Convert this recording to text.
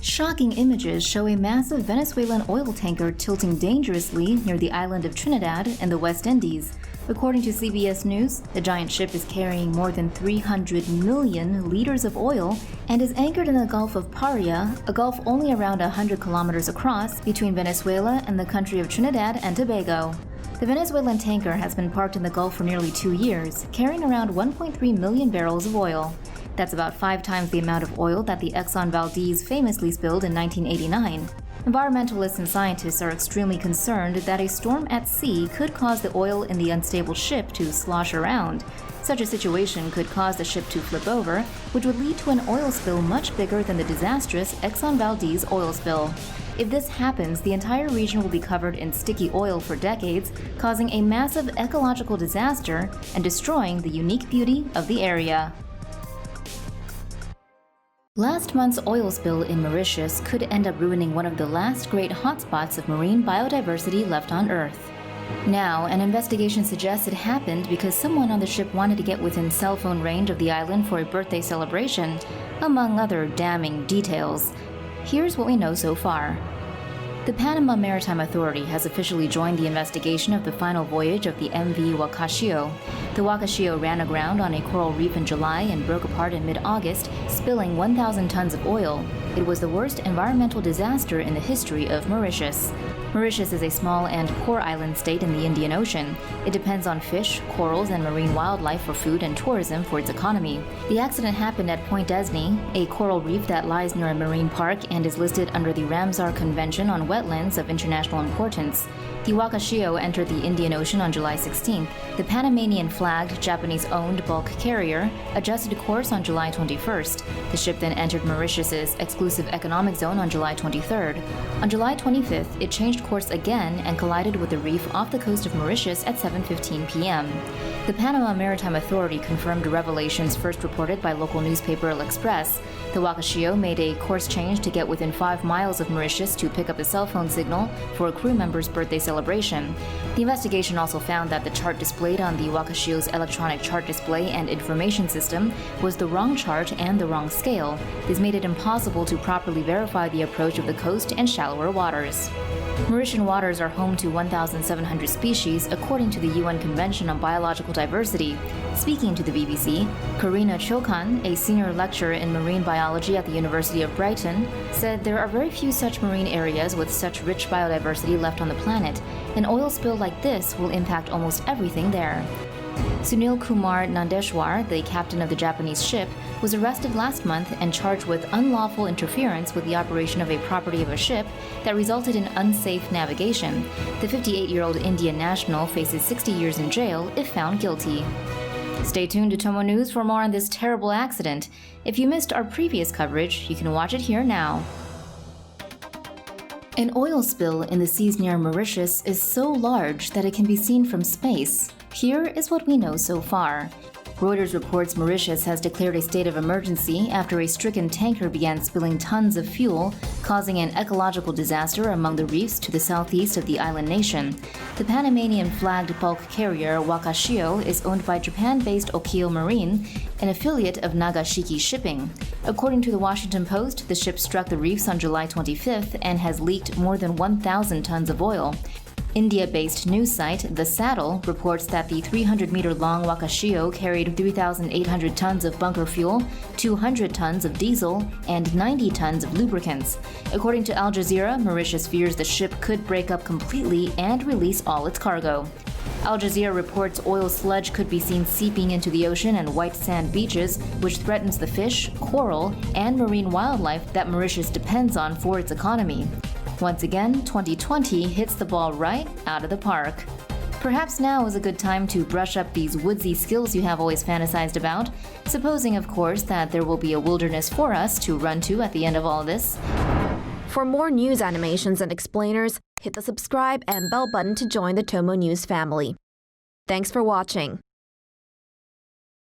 Shocking images show a massive Venezuelan oil tanker tilting dangerously near the island of Trinidad in the West Indies. According to CBS News, the giant ship is carrying more than 300 million liters of oil and is anchored in the Gulf of Paria, a gulf only around 100 kilometers across between Venezuela and the country of Trinidad and Tobago. The Venezuelan tanker has been parked in the Gulf for nearly 2 years, carrying around 1.3 million barrels of oil. That's about 5 times the amount of oil that the Exxon Valdez famously spilled in 1989. Environmentalists and scientists are extremely concerned that a storm at sea could cause the oil in the unstable ship to slosh around. Such a situation could cause the ship to flip over, which would lead to an oil spill much bigger than the disastrous Exxon Valdez oil spill. If this happens, the entire region will be covered in sticky oil for decades, causing a massive ecological disaster and destroying the unique beauty of the area. Last month's oil spill in Mauritius could end up ruining one of the last great hotspots of marine biodiversity left on Earth. Now, an investigation suggests it happened because someone on the ship wanted to get within cell phone range of the island for a birthday celebration, among other damning details. Here's what we know so far. The Panama Maritime Authority has officially joined the investigation of the final voyage of the MV Wakashio. The Wakashio ran aground on a coral reef in July and broke apart in mid-August, spilling 1,000 tons of oil. It was the worst environmental disaster in the history of Mauritius. Mauritius is a small and poor island state in the Indian Ocean. It depends on fish, corals, and marine wildlife for food and tourism for its economy. The accident happened at Point Esne, a coral reef that lies near a marine park and is listed under the Ramsar Convention on Wetlands of International Importance. The Wakashio entered the Indian Ocean on July 16th. The Panamanian-flagged, Japanese-owned bulk carrier adjusted course on July 21st. The ship then entered Mauritius's exclusive economic zone on July 23rd. On July 25th, it changed course again and collided with the reef off the coast of Mauritius at 7:15 p.m. The Panama Maritime Authority confirmed revelations first reported by local newspaper L'Express. The Wakashio made a course change to get within 5 miles of Mauritius to pick up a cell phone signal for a crew member's birthday celebration. The investigation also found that the chart displayed on the Wakashio's electronic chart display and information system was the wrong chart and the wrong scale. This made it impossible to properly verify the approach of the coast and shallower waters. Mauritian waters are home to 1,700 species according to the UN Convention on Biological Diversity. Speaking to the BBC, Karina Chokan, a senior lecturer in marine biology at the University of Brighton, said there are very few such marine areas with such rich biodiversity left on the planet. An oil spill like this will impact almost everything there. Sunil Kumar Nandeshwar, the captain of the Japanese ship, was arrested last month and charged with unlawful interference with the operation of a property of a ship that resulted in unsafe navigation. The 58-year-old Indian national faces 60 years in jail if found guilty. Stay tuned to TomoNews for more on this terrible accident. If you missed our previous coverage, you can watch it here now. An oil spill in the seas near Mauritius is so large that it can be seen from space. Here is what we know so far. Reuters reports Mauritius has declared a state of emergency after a stricken tanker began spilling tons of fuel, causing an ecological disaster among the reefs to the southeast of the island nation. The Panamanian-flagged bulk carrier Wakashio is owned by Japan-based Okio Marine, an affiliate of Nagashiki Shipping. According to the Washington Post, the ship struck the reefs on July 25th and has leaked more than 1,000 tons of oil. India-based news site The Saddle reports that the 300-meter-long Wakashio carried 3,800 tons of bunker fuel, 200 tons of diesel, and 90 tons of lubricants. According to Al Jazeera, Mauritius fears the ship could break up completely and release all its cargo. Al Jazeera reports oil sludge could be seen seeping into the ocean and white sand beaches, which threatens the fish, coral, and marine wildlife that Mauritius depends on for its economy. Once again, 2020 hits the ball right out of the park. Perhaps now is a good time to brush up these woodsy skills you have always fantasized about, supposing, of course, that there will be a wilderness for us to run to at the end of all this. For more news animations and explainers, hit the subscribe and bell button to join the TomoNews family. Thanks for watching.